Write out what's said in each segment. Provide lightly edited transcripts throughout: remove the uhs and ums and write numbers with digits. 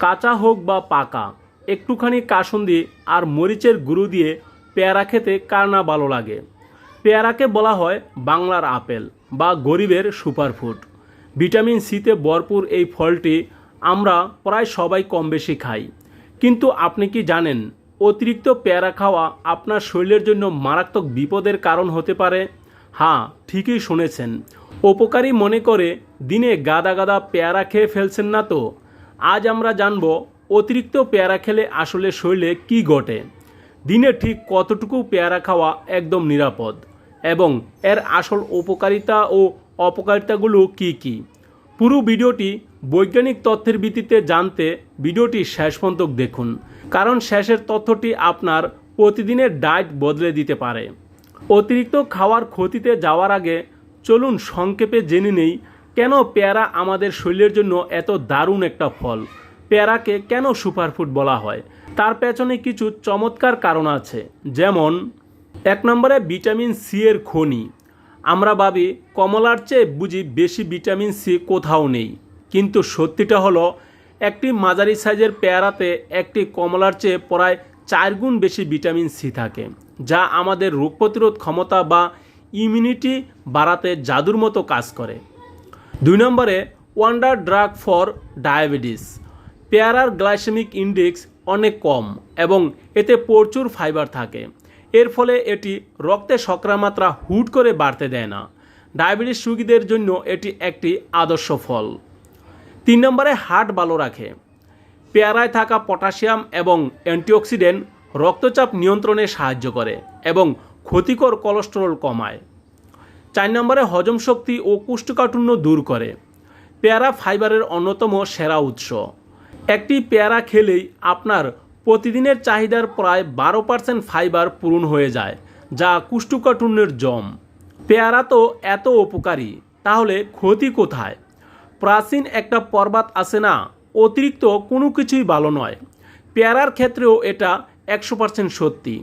কাঁচা হোক বা পাকা, একটুখানি কাসুন্দি আর মরিচের গুঁড়ো দিয়ে পেয়ারা খেতে কার না ভালো লাগে। পেয়ারাকে বলা হয় বাংলার আপেল বা গরিবের সুপারফুড। ভিটামিন সিতে ভরপুর এই ফলটি আমরা প্রায় সবাই কম বেশি খাই। কিন্তু আপনি কি জানেন অতিরিক্ত পেয়ারা খাওয়া আপনার শরীরের জন্য মারাত্মক বিপদের কারণ হতে পারে? হ্যাঁ, ঠিকই শুনেছেন। উপকারী মনে করে দিনে গাদা গাদা পেয়ারা খেয়ে ফেলছেন না তো? আজ আমরা জানব অতিরিক্ত পেয়ারা খেলে আসলে শরীরে কী ঘটে, দিনে ঠিক কতটুকু পেয়ারা খাওয়া একদম নিরাপদ, এবং এর আসল উপকারিতা ও অপকারিতাগুলো কি কি। পুরো ভিডিওটি বৈজ্ঞানিক তথ্যের ভিত্তিতে জানতে ভিডিওটি শেষ পর্যন্ত দেখুন, কারণ শেষের তথ্যটি আপনার প্রতিদিনের ডায়েট বদলে দিতে পারে। অতিরিক্ত খাওয়ার ক্ষতিতে যাওয়ার আগে চলুন সংক্ষেপে জেনে নেই কেন পেয়ারা আমাদের শরীরের জন্য এত দারুণ একটা ফল। পেয়ারাকে কেন সুপারফুড বলা হয় তার পেছনে কিছু চমৎকার কারণ আছে। যেমন 1 নম্বরে ভিটামিন সি এর খনি। আমরা ভাবি কমলার চেয়ে বুঝি বেশি ভিটামিন সি কোথাও নেই, কিন্তু সত্যিটা হলো একটি মাঝারি সাইজের পেয়ারাতে একটি কমলার চেয়ে প্রায় 4 গুণ বেশি ভিটামিন সি থাকে, যা আমাদের রোগ প্রতিরোধ ক্ষমতা বা ইমিউনিটি বাড়াতে জাদুর মতো কাজ করে। 2 নম্বরে ওয়ান্ডার ড্রাগ ফর ডায়াবেটিস। পেয়ারার গ্লাইসেমিক ইন্ডেক্স অনেক কম এবং এতে প্রচুর ফাইবার থাকে। এর ফলে এটি রক্তে শর্করার মাত্রা হুট করে বাড়তে দেয় না। ডায়াবেটিস রোগীদের জন্য এটি একটি আদর্শ ফল। 3 নম্বরে হার্ট ভালো রাখে। পেয়ারায় থাকা পটাশিয়াম এবং অ্যান্টিঅক্সিডেন্ট রক্তচাপ নিয়ন্ত্রণে সাহায্য করে এবং ক্ষতিকর কোলেস্টেরল কমায়। 4 নম্বরে হজম শক্তি ও কোষ্ঠকাঠিন্য দূর করে। পেয়ারা ফাইবারের অন্যতম সেরা উৎস। একটি পেয়ারা খেলেই আপনার প্রতিদিনের চাহিদার প্রায় 12% ফাইবার পূরণ হয়ে যায়, যা কোষ্ঠকাঠিন্যের জম। পেয়ারা তো এত উপকারী, তাহলে ক্ষতি কোথায়? প্রাচীন একটা প্রবাদ আছে না, অতিরিক্ত কোনো কিছুই ভালো নয়। পেয়ারার ক্ষেত্রেও এটা 100% সত্যি।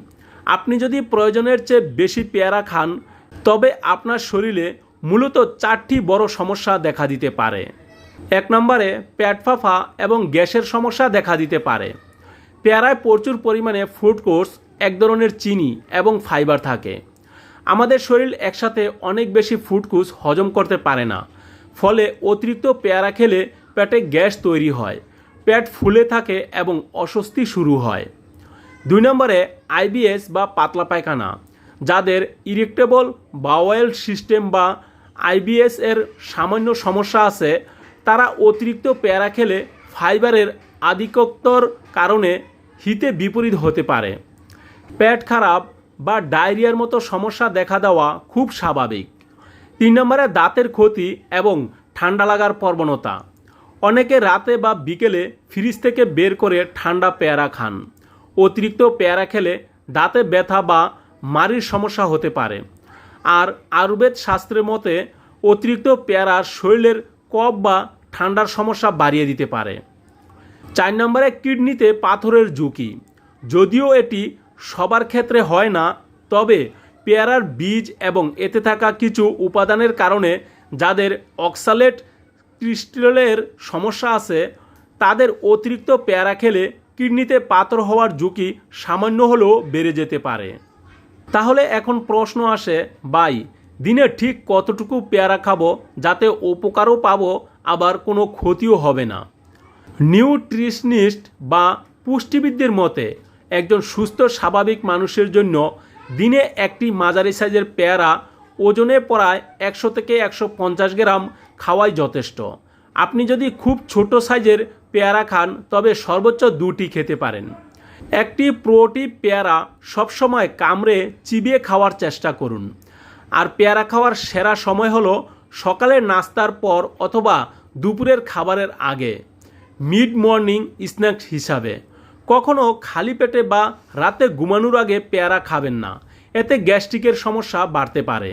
আপনি যদি প্রয়োজনের চেয়ে বেশি পেয়ারা খান, তবে আপনার শরীরে মূলত 4টি বড় সমস্যা দেখা দিতে পারে। 1 নম্বরে পেট ফাঁপা এবং গ্যাসের সমস্যা দেখা দিতে পারে। পেয়ারায় প্রচুর পরিমাণে ফ্রুক্টোজ, এক ধরনের চিনি এবং ফাইবার থাকে। আমাদের শরীর একসাথে অনেক বেশি ফ্রুক্টোজ হজম করতে পারে না, ফলে অতিরিক্ত পেয়ারা খেলে পেটে গ্যাস তৈরি হয়, পেট ফুলে থাকে এবং অস্বস্তি শুরু হয়। 2 নম্বরে আইবিএস বা পাতলা পায়খানা। যাদের ইরিটেবল বাওয়েল সিস্টেম বা আইবিএস এর সামান্য সমস্যা আছে, তারা অতিরিক্ত পেয়ারা খেলে ফাইবারের আধিক্যতার কারণে হিতে বিপরীত হতে পারে। পেট খারাপ বা ডায়রিয়ার মতো সমস্যা দেখা দেওয়া খুব স্বাভাবিক। 3 নম্বরে দাঁতের ক্ষতি এবং ঠান্ডা লাগার প্রবণতা। অনেকে রাতে বা বিকেলে ফ্রিজ থেকে বের করে ঠান্ডা পেয়ারা খান। অতিরিক্ত পেয়ারা খেলে দাঁতে ব্যথা বা মাড়ির সমস্যা হতে পারে। আর আয়ুর্বেদ শাস্ত্রের মতে অতিরিক্ত পেয়ারা শরীরের কফ বা ঠান্ডার সমস্যা বাড়িয়ে দিতে পারে। 4 নম্বরে কিডনিতে পাথরের ঝুঁকি। যদিও এটি সবার ক্ষেত্রে হয় না, তবে পেয়ারার বীজ এবং এতে থাকা কিছু উপাদানের কারণে যাদের অক্সালেট ক্রিস্টালের সমস্যা আছে, তাদের অতিরিক্ত পেয়ারা খেলে কিডনিতে পাথর হওয়ার ঝুঁকি সামান্য হলেও বেড়ে যেতে পারে। তাহলে এখন প্রশ্ন আসে, ভাই দিনে ঠিক কতটুকু পেয়ারা খাবো যাতে উপকারও পাবো আবার কোনো ক্ষতিও হবে না? নিউট্রিশনিস্ট বা পুষ্টিবিদদের মতে একজন সুস্থ স্বাভাবিক মানুষের জন্য দিনে একটি মাঝারি সাইজের পেয়ারা ওজনে প্রায় 100 থেকে 150 গ্রাম খাওয়াই যথেষ্ট। আপনি যদি খুব ছোট সাইজের পেয়ারা খান, তবে সর্বোচ্চ 2টি খেতে পারেন। একটি প্রোটি পেয়ারা সবসময় কামড়ে চিবিয়ে খাওয়ার চেষ্টা করুন। আর পেয়ারা খাওয়ার সেরা সময় হলো সকালের নাস্তার পর অথবা দুপুরের খাবারের আগে, মিড মর্নিং স্ন্যাক্স হিসাবে। কখনও খালি পেটে বা রাতে ঘুমানোর আগে পেয়ারা খাবেন না, এতে গ্যাস্ট্রিকের সমস্যা বাড়তে পারে।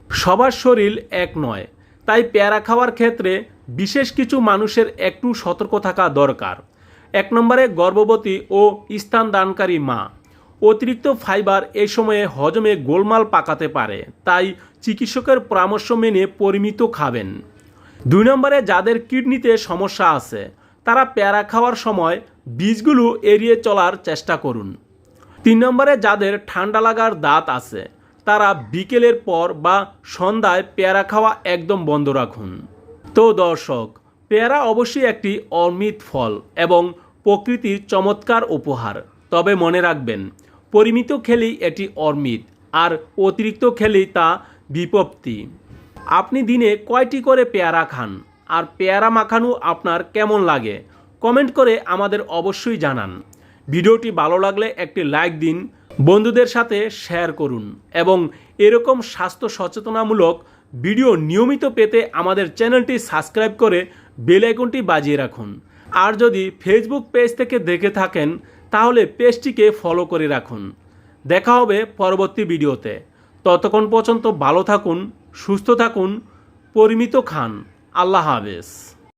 সবার শরীর এক নয়, তাই পেয়ারা খাওয়ার ক্ষেত্রে বিশেষ কিছু মানুষের একটু সতর্ক থাকা দরকার। 1 নম্বরে গর্ভবতী ও স্তনদানকারী মা। অতিরিক্ত ফাইবার এই সময়ে হজমে গোলমাল পাকাতে পারে, তাই চিকিৎসকের পরামর্শ মেনে পরিমিত খাবেন। 2 নম্বরে যাদের কিডনিতে সমস্যা আছে, তারা পেয়ারা খাওয়ার সময় বীজগুলো এড়িয়ে চলার চেষ্টা করুন। 3 নম্বরে যাদের ঠান্ডা লাগার দাঁত আছে তারা বিকেলের পর বা সন্ধ্যায় পেয়ারা খাওয়া একদম বন্ধ রাখুন। তো দর্শক, পেয়ারা অবশ্যই একটি অমৃত ফল এবং প্রকৃতির চমৎকার উপহার। তবে মনে রাখবেন, পরিমিত খেলেই এটি অমৃত, আর অতিরিক্ত খেলেই তা বিপত্তি। আপনি দিনে কয়টি করে পেয়ারা খান, আর পেয়ারা মাখানো আপনার কেমন লাগে? কমেন্ট করে আমাদের অবশ্যই জানান। ভিডিওটি ভালো লাগলে একটি লাইক দিন, বন্ধুদের সাথে শেয়ার করুন এবং এরকম স্বাস্থ্য সচেতনামূলক ভিডিও নিয়মিত পেতে আমাদের চ্যানেলটি সাবস্ক্রাইব করে বেল আইকনটি বাজিয়ে রাখুন। আর যদি ফেসবুক পেজ থেকে দেখে থাকেন তাহলে পেজটিকে ফলো করে রাখুন। দেখা হবে পরবর্তী ভিডিওতে। ততক্ষণ পর্যন্ত ভালো থাকুন, সুস্থ থাকুন, পরিমিত খান। আল্লাহ হাফেজ।